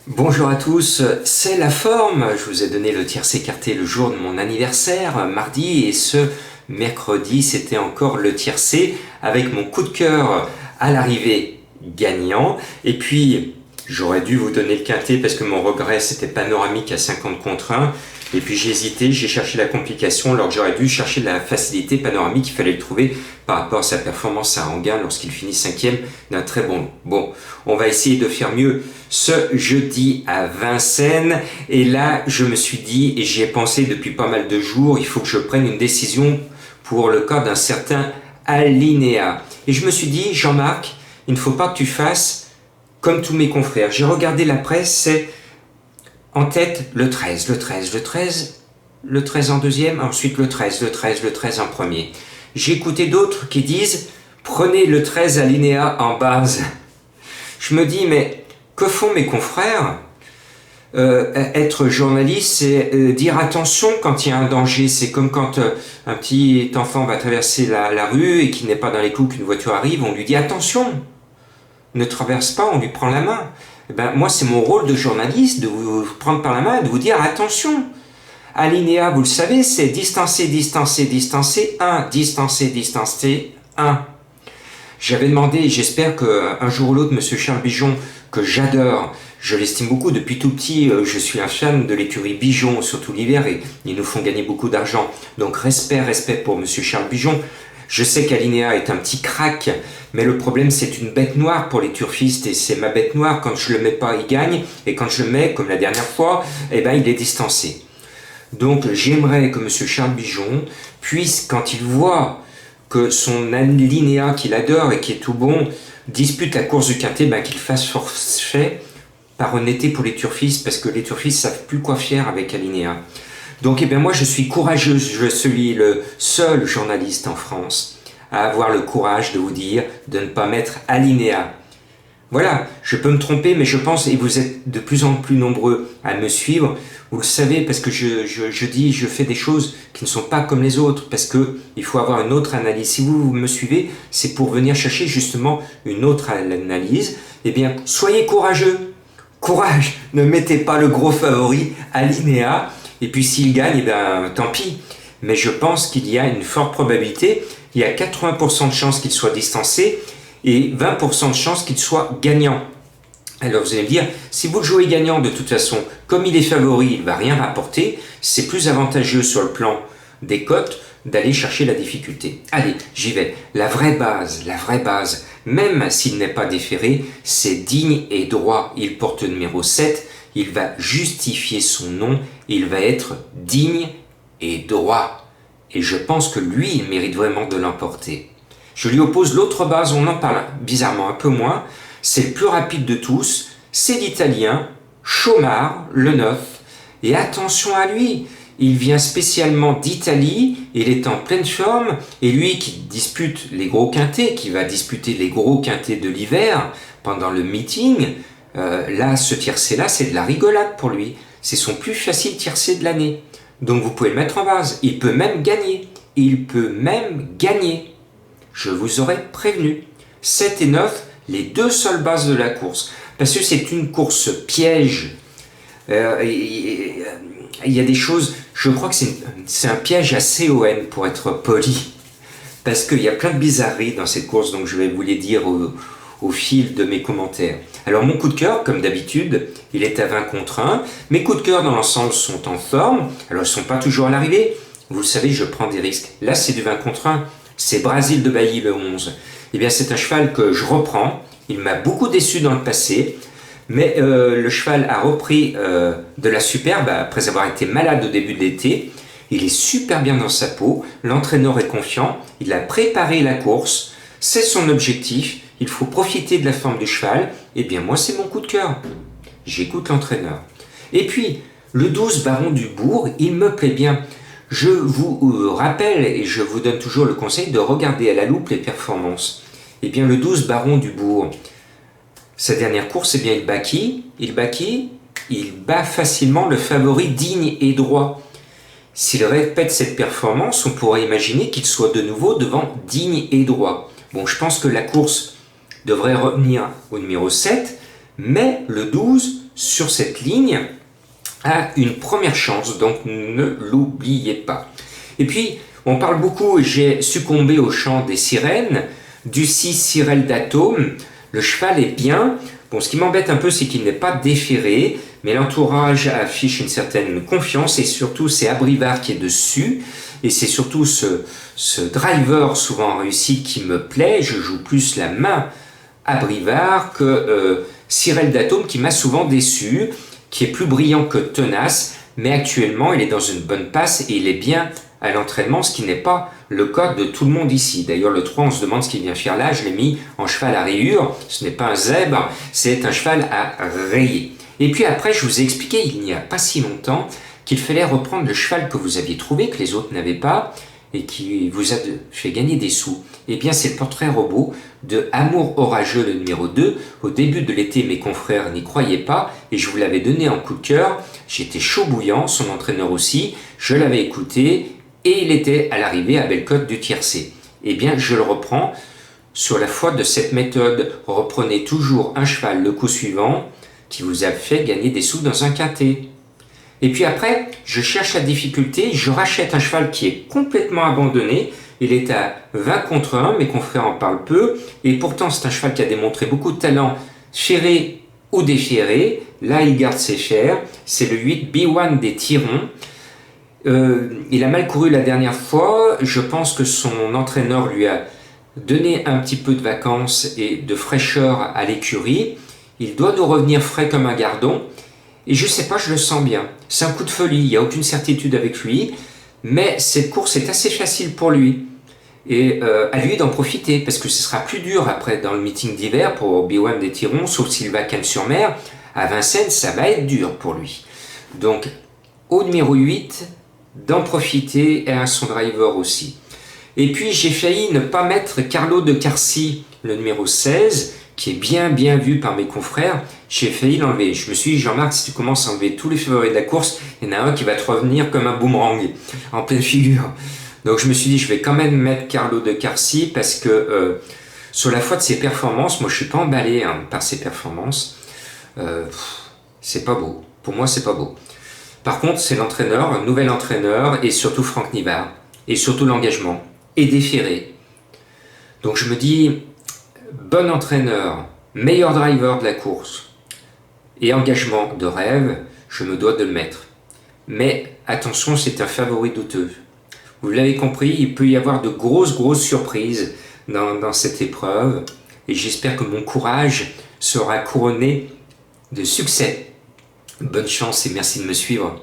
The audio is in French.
Bonjour à tous, c'est la forme. Je vous ai donné le tiercé écarté le jour de mon anniversaire, mardi, et ce mercredi, c'était encore le tiercé avec mon coup de cœur à l'arrivée gagnant. Et puis, j'aurais dû vous donner le quintet parce que mon regret, c'était panoramique à 50 contre 1. Et puis j'ai hésité, j'ai cherché la complication alors que j'aurais dû chercher la facilité panoramique, il fallait le trouver par rapport à sa performance à Anguin lorsqu'il finit 5e d'un très bon lot. Bon, on va essayer de faire mieux ce jeudi à Vincennes. Et là, je me suis dit, et j'y ai pensé depuis pas mal de jours, il faut que je prenne une décision pour le cas d'un certain alinéa. Et je me suis dit, Jean-Marc, il ne faut pas que tu fasses comme tous mes confrères. J'ai regardé la presse, c'est en tête le 13, le 13, le 13, le 13 en deuxième, ensuite le 13, le 13, le 13 en premier. J'ai écouté d'autres qui disent prenez le 13 alinéa en base. Je me dis mais que font mes confrères? Être journaliste, c'est dire attention quand il y a un danger. C'est comme quand un petit enfant va traverser la rue et qu'il n'est pas dans les clous qu'une voiture arrive, on lui dit attention, ne traverse pas, on lui prend la main. Eh ben, moi, c'est mon rôle de journaliste de vous prendre par la main et de vous dire attention. Alinéa, vous le savez, c'est distancer, distancer, distancer, 1, distancer, distancer, 1. J'avais demandé, j'espère qu'un jour ou l'autre, M. Charles Bijon, que j'adore, je l'estime beaucoup, depuis tout petit, je suis un fan de l'écurie Bijon, surtout l'hiver, et ils nous font gagner beaucoup d'argent. Donc respect, respect pour M. Charles Bijon. Je sais qu'Alinéa est un petit crack, mais le problème c'est une bête noire pour les turfistes et c'est ma bête noire. Quand je le mets pas, il gagne, et quand je le mets, comme la dernière fois, eh ben, il est distancé. Donc j'aimerais que M. Charles Bijon puisse, quand il voit que son alinéa qu'il adore et qui est tout bon dispute la course du quintet, ben, qu'il fasse forfait par honnêteté pour les turfistes, parce que les turfistes savent plus quoi faire avec alinéa. Donc, eh bien, moi, je suis courageux. Je suis le seul journaliste en France à avoir le courage de vous dire de ne pas mettre alinéa. Voilà, je peux me tromper, mais je pense, et vous êtes de plus en plus nombreux à me suivre, vous le savez, parce que je fais des choses qui ne sont pas comme les autres, parce qu'il faut avoir une autre analyse. Si vous me suivez, c'est pour venir chercher justement une autre analyse. Eh bien, soyez courageux. Courage, ne mettez pas le gros favori alinéa. Et puis s'il gagne, eh bien, tant pis. Mais je pense qu'il y a une forte probabilité, il y a 80% de chances qu'il soit distancé et 20% de chances qu'il soit gagnant. Alors vous allez me dire, si vous le jouez gagnant de toute façon, comme il est favori, il ne va rien rapporter, c'est plus avantageux sur le plan des cotes d'aller chercher la difficulté. Allez, j'y vais. La vraie base, même s'il n'est pas déféré, c'est digne et droit. Il porte le numéro 7. Il va justifier son nom, il va être digne et droit. Et je pense que lui, il mérite vraiment de l'emporter. Je lui oppose l'autre base, on en parle bizarrement un peu moins, c'est le plus rapide de tous, c'est l'Italien, Chaumard, le 9. Et attention à lui, il vient spécialement d'Italie, il est en pleine forme, et lui qui dispute les gros quintets, qui va disputer les gros quintets de l'hiver pendant le meeting, là, ce tiercé-là, c'est de la rigolade pour lui. C'est son plus facile tiercé de l'année. Donc vous pouvez le mettre en base. Il peut même gagner. Il peut même gagner. Je vous aurais prévenu. 7 et 9, les deux seules bases de la course. Parce que c'est une course piège. Il y a des choses, je crois que c'est un piège à CON pour être poli. Parce qu'il y a plein de bizarreries dans cette course, donc je vais vous les dire au fil de mes commentaires. Alors mon coup de cœur, comme d'habitude, il est à 20 contre 1. Mes coups de cœur dans l'ensemble sont en forme. Alors ils ne sont pas toujours à l'arrivée. Vous le savez, je prends des risques. Là, c'est du 20 contre 1. C'est Brasil de Bailly le 11. Eh bien, c'est un cheval que je reprends. Il m'a beaucoup déçu dans le passé. Mais le cheval a repris de la superbe après avoir été malade au début de l'été. Il est super bien dans sa peau. L'entraîneur est confiant. Il a préparé la course. C'est son objectif. Il faut profiter de la forme du cheval. Eh bien, moi, c'est mon coup de cœur. J'écoute l'entraîneur. Et puis, le 12 Baron du Bourg, il me plaît bien. Je vous rappelle, et je vous donne toujours le conseil de regarder à la loupe les performances. Eh bien, le 12 Baron du Bourg, sa dernière course, eh bien, il bat qui? Il bat facilement le favori digne et droit. S'il répète cette performance, on pourrait imaginer qu'il soit de nouveau devant digne et droit. Bon, je pense que la course devrait revenir au numéro 7, mais le 12 sur cette ligne a une première chance, donc ne l'oubliez pas. Et puis, on parle beaucoup, j'ai succombé au chant des sirènes, du 6 Cyrel d'Atome, le cheval est bien. Bon, ce qui m'embête un peu, c'est qu'il n'est pas déféré, mais l'entourage affiche une certaine confiance, et surtout c'est Abrivard qui est dessus, et c'est surtout ce driver souvent réussi qui me plaît. Je joue plus la main Abrivard que Cyrel d'Atome qui m'a souvent déçu, qui est plus brillant que tenace, mais actuellement il est dans une bonne passe et il est bien à l'entraînement, ce qui n'est pas le cas de tout le monde ici. D'ailleurs, le 3, on se demande ce qu'il vient faire là. Je l'ai mis en cheval à rayures. Ce n'est pas un zèbre, c'est un cheval à rayer. Et puis après, je vous ai expliqué il n'y a pas si longtemps qu'il fallait reprendre le cheval que vous aviez trouvé, que les autres n'avaient pas, et qui vous a fait gagner des sous. Eh bien, c'est le portrait robot de Amour orageux, le numéro 2. Au début de l'été, mes confrères n'y croyaient pas, et je vous l'avais donné en coup de cœur. J'étais chaud bouillant, son entraîneur aussi. Je l'avais écouté, et il était à l'arrivée à Bellecote du tiercé. Eh bien, je le reprends sur la foi de cette méthode. Reprenez toujours un cheval le coup suivant qui vous a fait gagner des sous dans un quintet. Et puis après, je cherche la difficulté, je rachète un cheval qui est complètement abandonné. Il est à 20 contre 1, mes confrères en parlent peu, et pourtant c'est un cheval qui a démontré beaucoup de talent, ferré ou déféré. Là, il garde ses fers. C'est le 8 B1 des Tirons. Il a mal couru la dernière fois. Je pense que son entraîneur lui a donné un petit peu de vacances et de fraîcheur à l'écurie. Il doit nous revenir frais comme un gardon. Et je sais pas, je le sens bien. C'est un coup de folie, il n'y a aucune certitude avec lui. Mais cette course est assez facile pour lui. Et à lui d'en profiter, parce que ce sera plus dur après dans le meeting d'hiver pour B1 des Tirons, sauf s'il va Cannes-sur-Mer. À Vincennes, ça va être dur pour lui. Donc, au numéro 8, d'en profiter, et à son driver aussi. Et puis j'ai failli ne pas mettre Carlo de Carcy, le numéro 16, qui est bien vu par mes confrères. J'ai failli l'enlever. Je me suis dit, Jean-Marc, si tu commences à enlever tous les favoris de la course, il y en a un qui va te revenir comme un boomerang en pleine figure. Donc je me suis dit, je vais quand même mettre Carlo de Carcy parce que sur la foi de ses performances, moi je suis pas emballé par ses performances. C'est pas beau. Pour moi, c'est pas beau. Par contre, c'est l'entraîneur, un nouvel entraîneur, et surtout Franck Nivard, et surtout l'engagement, et déféré. Donc je me dis, bon entraîneur, meilleur driver de la course, et engagement de rêve, je me dois de le mettre. Mais attention, c'est un favori douteux. Vous l'avez compris, il peut y avoir de grosses surprises dans cette épreuve, et j'espère que mon courage sera couronné de succès. Bonne chance et merci de me suivre.